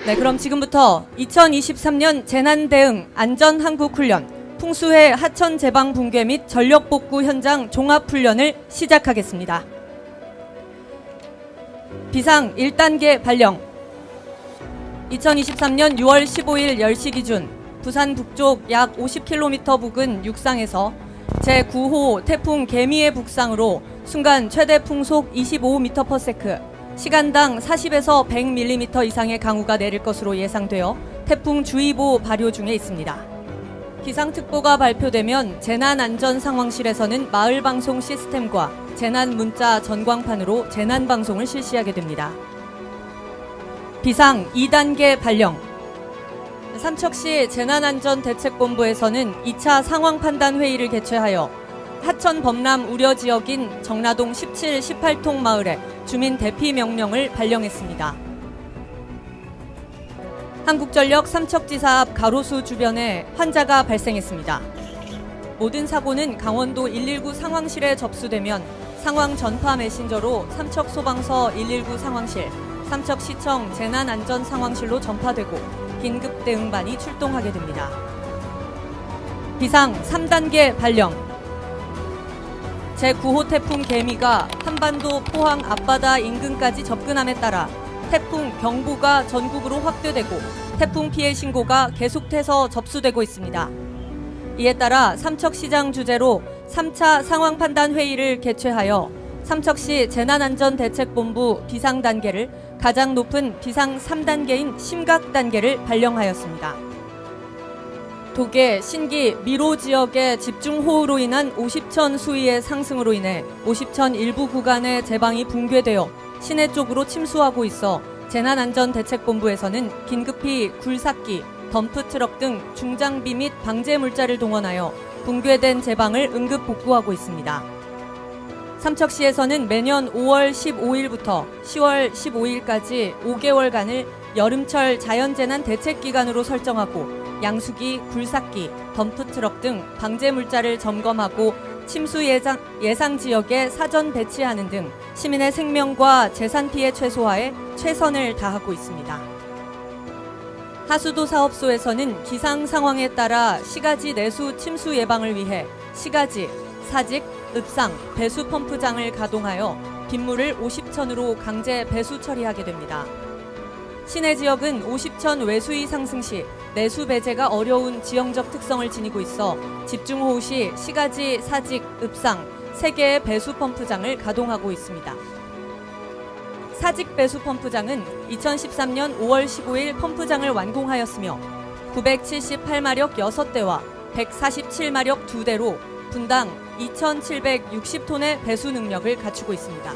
네, 그럼 지금부터 2023년 재난대응 안전한국훈련 풍수해 하천 제방 붕괴 및 전력복구 현장 종합훈련을 시작하겠습니다. 비상 1단계 발령. 2023년 6월 15일 10시 기준 부산 북쪽 약 50km 부근 육상에서 제9호 태풍 개미의 북상으로 순간 최대 풍속 25m/s, 시간당 40에서 100mm 이상의 강우가 내릴 것으로 예상되어 태풍주의보 발효 중에 있습니다. 기상특보가 발표되면 재난안전상황실에서는 마을방송 시스템과 재난문자 전광판으로 재난방송을 실시하게 됩니다. 비상 2단계 발령. 삼척시 재난안전대책본부에서는 2차 상황판단회의를 개최하여 하천 범람 우려 지역인 정라동 17, 18통 마을에 주민 대피 명령을 발령했습니다. 한국전력 삼척지사 앞 가로수 주변에 환자가 발생했습니다. 모든 사고는 강원도 119 상황실에 접수되면 상황 전파 메신저로 삼척소방서 119 상황실, 삼척시청 재난안전상황실로 전파되고 긴급 대응반이 출동하게 됩니다. 비상 3단계 발령. 제9호 태풍 개미가 한반도 포항 앞바다 인근까지 접근함에 따라 태풍 경보가 전국으로 확대되고 태풍 피해 신고가 계속해서 접수되고 있습니다. 이에 따라 삼척시장 주재로 3차 상황판단회의를 개최하여 삼척시 재난안전대책본부 비상단계를 가장 높은 비상 3단계인 심각단계를 발령하였습니다. 도계, 신기, 미로 지역의 집중호우로 인한 50천 수위의 상승으로 인해 50천 일부 구간의 제방이 붕괴되어 시내 쪽으로 침수하고 있어 재난안전대책본부에서는 긴급히 굴삭기, 덤프트럭 등 중장비 및 방제 물자를 동원하여 붕괴된 제방을 응급 복구하고 있습니다. 삼척시에서는 매년 5월 15일부터 10월 15일까지 5개월간을 여름철 자연재난 대책기간으로 설정하고 양수기, 굴삭기, 덤프트럭 등 방제 물자를 점검하고 침수 예상 지역에 사전 배치하는 등 시민의 생명과 재산 피해 최소화에 최선을 다하고 있습니다. 하수도 사업소에서는 기상 상황에 따라 시가지 내수 침수 예방을 위해 시가지, 사직, 읍상, 배수 펌프장을 가동하여 빗물을 50천으로 강제 배수 처리하게 됩니다. 시내 지역은 50천 외수위 상승 시 내수 배제가 어려운 지형적 특성을 지니고 있어 집중호우 시 시가지, 사직, 읍상 3개의 배수 펌프장을 가동하고 있습니다. 사직 배수 펌프장은 2013년 5월 15일 펌프장을 완공하였으며 978마력 6대와 147마력 2대로 분당 2,760톤의 배수 능력을 갖추고 있습니다.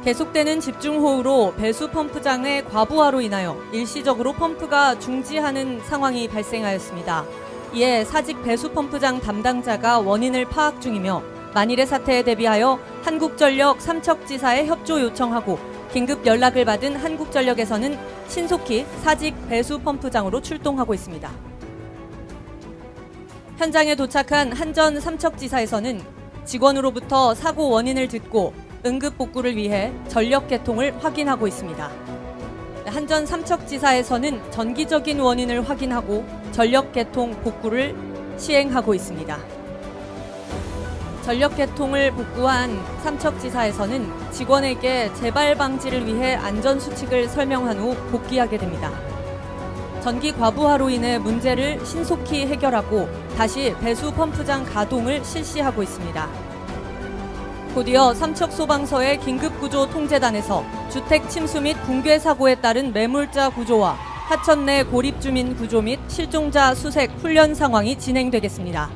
계속되는 집중호우로 배수 펌프장의 과부하로 인하여 일시적으로 펌프가 중지하는 상황이 발생하였습니다. 이에 사직 배수 펌프장 담당자가 원인을 파악 중이며 만일의 사태에 대비하여 한국전력 삼척지사에 협조 요청하고 긴급 연락을 받은 한국전력에서는 신속히 사직 배수 펌프장으로 출동하고 있습니다. 현장에 도착한 한전 삼척지사에서는 직원으로부터 사고 원인을 듣고 응급 복구를 위해 전력 개통을 확인하고 있습니다. 한전 삼척지사에서는 전기적인 원인을 확인하고 전력 개통 복구를 시행하고 있습니다. 전력 개통을 복구한 삼척지사에서는 직원에게 재발 방지를 위해 안전수칙을 설명한 후 복귀하게 됩니다. 전기 과부하로 인해 문제를 신속히 해결하고 다시 배수 펌프장 가동을 실시하고 있습니다. 곧이어 삼척소방서의 긴급구조 통제단에서 주택 침수 및 붕괴 사고에 따른 매물자 구조와 하천 내 고립 주민 구조 및 실종자 수색 훈련 상황이 진행되겠습니다.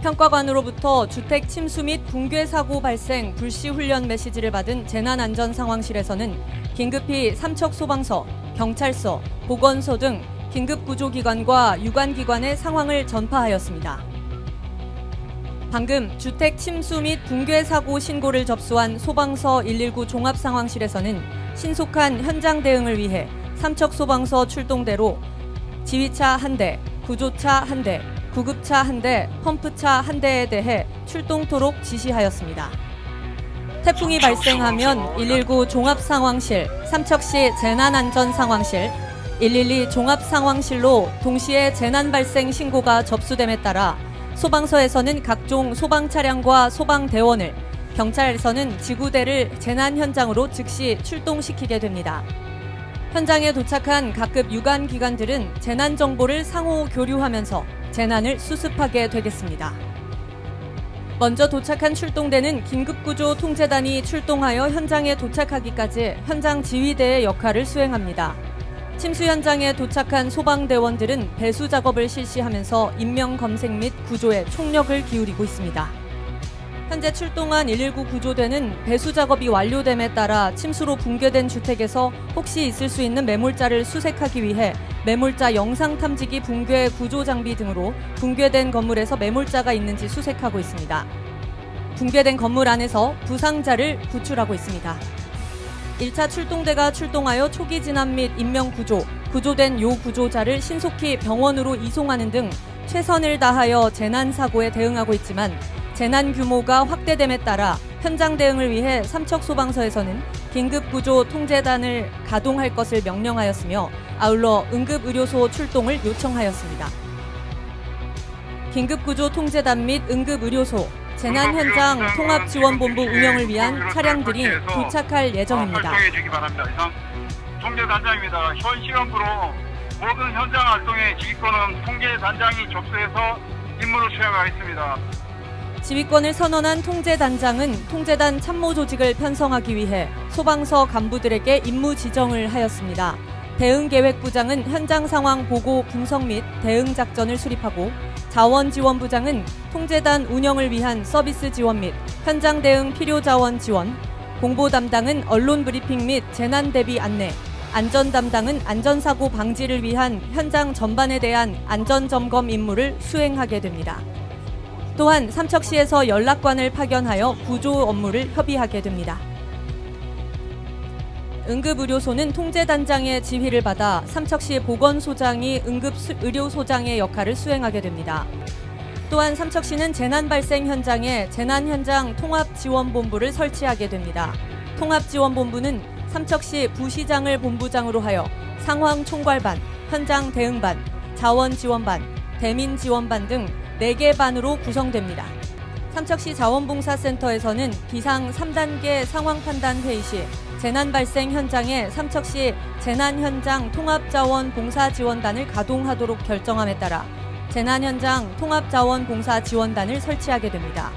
평가관으로부터 주택 침수 및 붕괴 사고 발생 불시 훈련 메시지를 받은 재난안전상황실에서는 긴급히 삼척소방서, 경찰서, 보건소 등 긴급구조기관과 유관기관의 상황을 전파하였습니다. 방금 주택 침수 및 붕괴 사고 신고를 접수한 소방서 119 종합상황실에서는 신속한 현장 대응을 위해 삼척소방서 출동대로 지휘차 1대, 구조차 1대, 구급차 1대, 펌프차 1대에 대해 출동토록 지시하였습니다. 태풍이 발생하면 119 종합상황실, 삼척시 재난안전상황실, 112 종합상황실로 동시에 재난 발생 신고가 접수됨에 따라 소방서에서는 각종 소방 차량과 소방대원을, 경찰에서는 지구대를 재난 현장으로 즉시 출동시키게 됩니다. 현장에 도착한 각급 유관 기관들은 재난 정보를 상호 교류하면서 재난을 수습하게 되겠습니다. 먼저 도착한 출동대는 긴급구조 통제단이 출동하여 현장에 도착하기까지 현장 지휘대의 역할을 수행합니다. 침수 현장에 도착한 소방대원들은 배수 작업을 실시하면서 인명 검색 및 구조에 총력을 기울이고 있습니다. 현재 출동한 119 구조대는 배수 작업이 완료됨에 따라 침수로 붕괴된 주택에서 혹시 있을 수 있는 매몰자를 수색하기 위해 매몰자 영상 탐지기 붕괴 구조 장비 등으로 붕괴된 건물에서 매몰자가 있는지 수색하고 있습니다. 붕괴된 건물 안에서 부상자를 구출하고 있습니다. 1차 출동대가 출동하여 초기 진압 및 인명 구조, 구조된 요 구조자를 신속히 병원으로 이송하는 등 최선을 다하여 재난 사고에 대응하고 있지만 재난 규모가 확대됨에 따라 현장 대응을 위해 삼척소방서에서는 긴급구조 통제단을 가동할 것을 명령하였으며 아울러 응급의료소 출동을 요청하였습니다. 긴급구조 통제단 및 응급의료소, 재난현장 통합지원본부 운영을 위한 차량들이 도착할 예정입니다. 통제단장입니다. 현 시간부로 모든 현장 활동의 지휘권은 통제단장이 접수해서 임무를 수행하겠습니다. 지휘권을 선언한 통제단장은 통제단 참모조직을 편성하기 위해 소방서 간부들에게 임무 지정을 하였습니다. 대응계획부장은 현장 상황 보고 분석 및 대응 작전을 수립하고 자원지원부장은 통제단 운영을 위한 서비스 지원 및 현장 대응 필요 자원 지원, 공보 담당은 언론 브리핑 및 재난 대비 안내, 안전 담당은 안전사고 방지를 위한 현장 전반에 대한 안전점검 임무를 수행하게 됩니다. 또한 삼척시에서 연락관을 파견하여 구조 업무를 협의하게 됩니다. 응급의료소는 통제단장의 지휘를 받아 삼척시 보건소장이 응급의료소장의 역할을 수행하게 됩니다. 또한 삼척시는 재난 발생 현장에 재난현장 통합지원본부를 설치하게 됩니다. 통합지원본부는 삼척시 부시장을 본부장으로 하여 상황 총괄반, 현장 대응반, 자원지원반, 대민지원반 등 4개 반으로 구성됩니다. 삼척시 자원봉사센터에서는 비상 3단계 상황판단 회의 시 재난 발생 현장에 삼척시 재난현장 통합자원봉사지원단을 가동하도록 결정함에 따라 재난현장 통합자원봉사지원단을 설치하게 됩니다.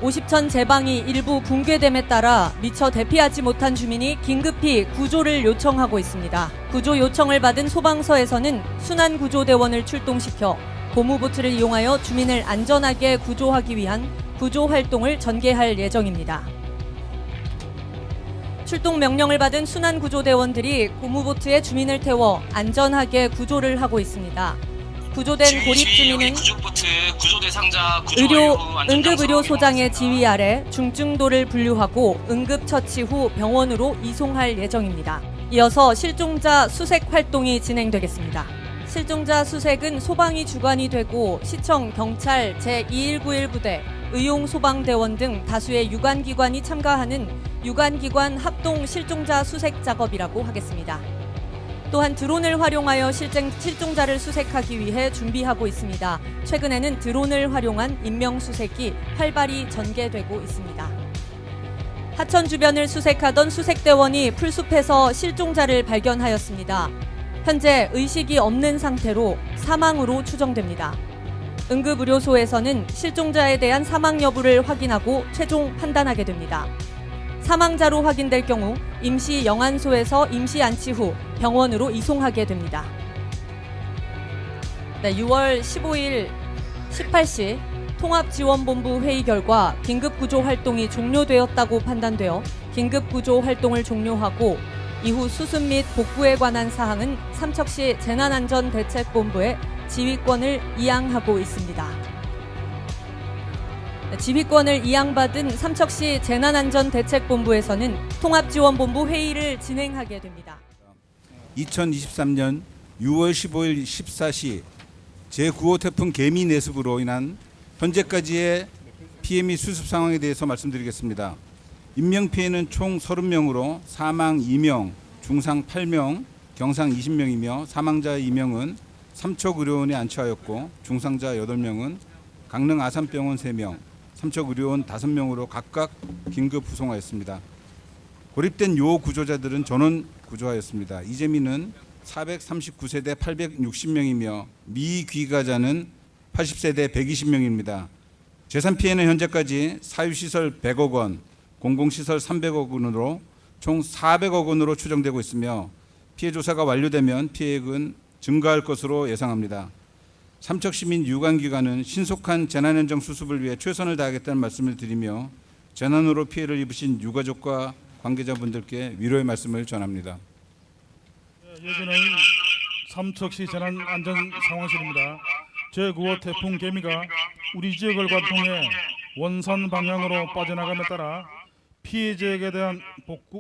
50천 제방이 일부 붕괴됨에 따라 미처 대피하지 못한 주민이 긴급히 구조를 요청하고 있습니다. 구조 요청을 받은 소방서에서는 순환구조대원을 출동시켜 고무보트를 이용하여 주민을 안전하게 구조하기 위한 구조 활동을 전개할 예정입니다. 출동 명령을 받은 순환구조대원들이 고무보트에 주민을 태워 안전하게 구조를 하고 있습니다. 구조된 고립 주민은 응급의료소장의 지휘 아래 중증도를 분류하고 응급처치 후 병원으로 이송할 예정입니다. 이어서 실종자 수색 활동이 진행되겠습니다. 실종자 수색은 소방이 주관이 되고 시청, 경찰, 제2191 부대, 의용소방대원 등 다수의 유관기관이 참가하는 유관기관 합동 실종자 수색 작업이라고 하겠습니다. 또한 드론을 활용하여 실종자를 수색하기 위해 준비하고 있습니다. 최근에는 드론을 활용한 인명수색이 활발히 전개되고 있습니다. 하천 주변을 수색하던 수색대원이 풀숲에서 실종자를 발견하였습니다. 현재 의식이 없는 상태로 사망으로 추정됩니다. 응급의료소에서는 실종자에 대한 사망 여부를 확인하고 최종 판단하게 됩니다. 사망자로 확인될 경우 임시 영안소에서 임시 안치 후 병원으로 이송하게 됩니다. 6월 15일 18시 통합지원본부 회의 결과 긴급구조 활동이 종료되었다고 판단되어 긴급구조 활동을 종료하고 이후 수습 및 복구에 관한 사항은 삼척시 재난안전대책본부에 지휘권을 이양하고 있습니다. 지휘권을 이양받은 삼척시 재난안전대책본부에서는 통합지원본부 회의를 진행하게 됩니다. 2023년 6월 15일 14시 제9호 태풍 개미 내습으로 인한 현재까지의 피해 및 수습 상황에 대해서 말씀드리겠습니다. 인명피해는 총 30명으로 사망 2명, 중상 8명, 경상 20명이며 사망자 2명은 삼척의료원에 안치하였고 중상자 8명은 강릉 아산병원 3명, 삼척의료원 5명으로 각각 긴급 후송하였습니다. 고립된 요 구조자들은 전원 구조하였습니다. 이재민은 439세대 860명이며 미귀가자는 80세대 120명입니다. 재산 피해는 현재까지 사유시설 100억 원, 공공시설 300억 원으로 총 400억 원으로 추정되고 있으며 피해 조사가 완료되면 피해액은 증가할 것으로 예상합니다. 삼척시민 유관기관은 신속한 재난현장 수습을 위해 최선을 다하겠다는 말씀을 드리며 재난으로 피해를 입으신 유가족과 관계자분들께 위로의 말씀을 전합니다. 여기는 삼척시 재난안전상황실입니다. 제9호 태풍 개미가 우리 지역을 관통해 원산 방향으로 빠져나감에 따라 피해자에게 대한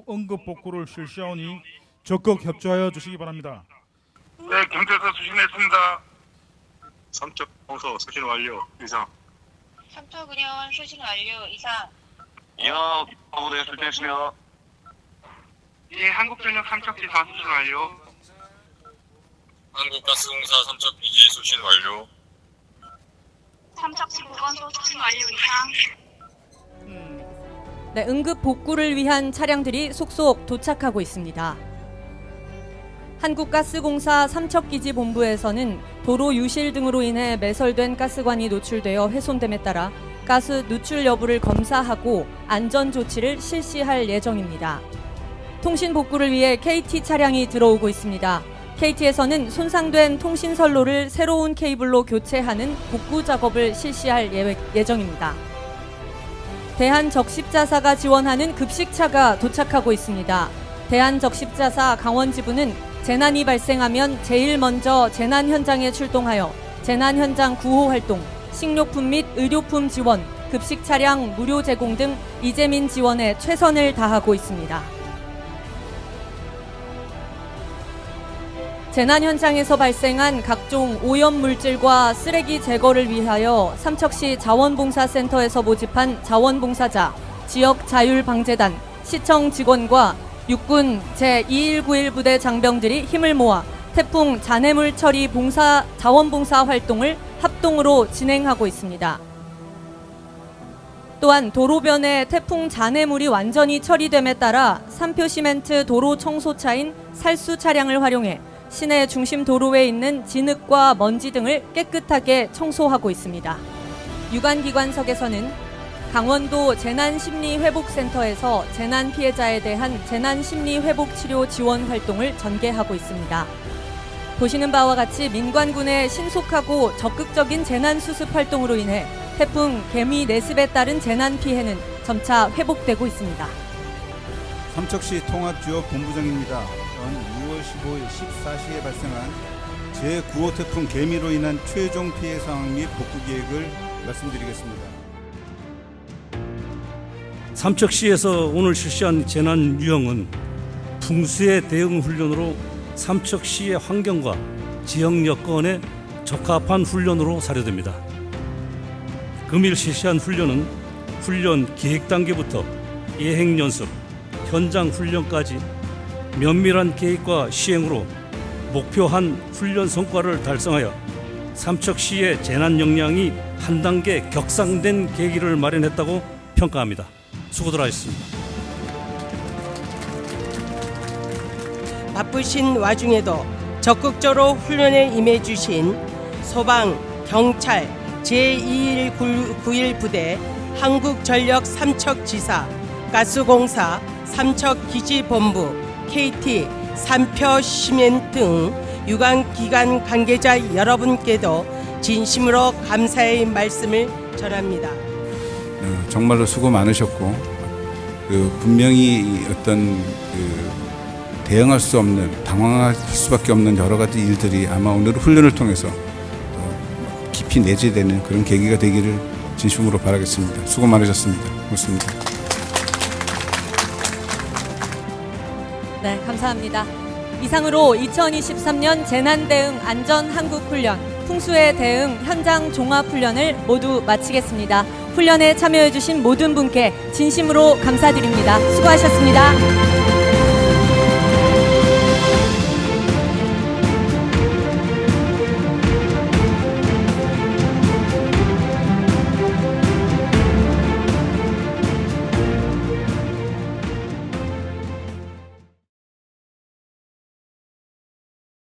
응급 복구를 실시하오니 적극 협조하여 주시기 바랍니다. 네, 경찰서 수신했습니다. 삼척공소 수신 완료. 이상. 삼척의료원 수신 완료. 이상. 이하 부대 수신했으며 예, 한국전력 삼척지사 수신 완료. 한국가스공사 삼척 비지 수신 완료. 삼척시 보건소 수신 완료. 이상. 네, 응급 복구를 위한 차량들이 속속 도착하고 있습니다. 한국가스공사 삼척기지본부에서는 도로 유실 등으로 인해 매설된 가스관이 노출되어 훼손됨에 따라 가스 누출 여부를 검사하고 안전 조치를 실시할 예정입니다. 통신 복구를 위해 KT 차량이 들어오고 있습니다. KT에서는 손상된 통신선로를 새로운 케이블로 교체하는 복구 작업을 실시할 예정입니다. 대한적십자사가 지원하는 급식차가 도착하고 있습니다. 대한적십자사 강원지부는 재난이 발생하면 제일 먼저 재난 현장에 출동하여 재난 현장 구호 활동, 식료품 및 의료품 지원, 급식 차량 무료 제공 등 이재민 지원에 최선을 다하고 있습니다. 재난 현장에서 발생한 각종 오염 물질과 쓰레기 제거를 위하여 삼척시 자원봉사센터에서 모집한 자원봉사자, 지역자율방재단, 시청 직원과 육군 제2191 부대 장병들이 힘을 모아 태풍 잔해물 처리 자원봉사 활동을 합동으로 진행하고 있습니다. 또한 도로변에 태풍 잔해물이 완전히 처리됨에 따라 산표 시멘트 도로 청소차인 살수 차량을 활용해 시내 중심 도로에 있는 진흙과 먼지 등을 깨끗하게 청소하고 있습니다. 유관기관석에서는 강원도 재난심리회복센터에서 재난 피해자에 대한 재난심리회복치료 지원 활동을 전개하고 있습니다. 보시는 바와 같이 민관군의 신속하고 적극적인 재난수습 활동으로 인해 태풍 개미 내습에 따른 재난 피해는 점차 회복되고 있습니다. 삼척시 통합지역본부장입니다. 6월 15일 14시에 발생한 제9호 태풍 개미로 인한 최종 피해 상황 및 복구 계획을 말씀드리겠습니다. 삼척시에서 오늘 실시한 재난 유형은 풍수의 대응 훈련으로 삼척시의 환경과 지역 여건에 적합한 훈련으로 사료됩니다. 금일 실시한 훈련은 훈련 기획 단계부터 예행 연습, 현장 훈련까지 면밀한 계획과 시행으로 목표한 훈련 성과를 달성하여 삼척시의 재난 역량이 한 단계 격상된 계기를 마련했다고 평가합니다. 수고들 하셨습니다. 바쁘신 와중에도 적극적으로 훈련에 임해주신 소방, 경찰, 제2191 부대, 한국전력 삼척지사, 가스공사, 삼척기지본부, KT, 산표시멘 등 유관기관 관계자 여러분께도 진심으로 감사의 말씀을 전합니다. 정말로 수고 많으셨고 분명히 어떤 대응할 수 없는 당황할 수밖에 없는 여러 가지 일들이 아마 오늘 훈련을 통해서 깊이 내재되는 그런 계기가 되기를 진심으로 바라겠습니다. 수고 많으셨습니다. 고맙습니다. 네, 감사합니다. 이상으로 2023년 재난대응 안전한국훈련, 풍수의 대응 현장 종합훈련을 모두 마치겠습니다. 훈련에 참여해주신 모든 분께 진심으로 감사드립니다. 수고하셨습니다.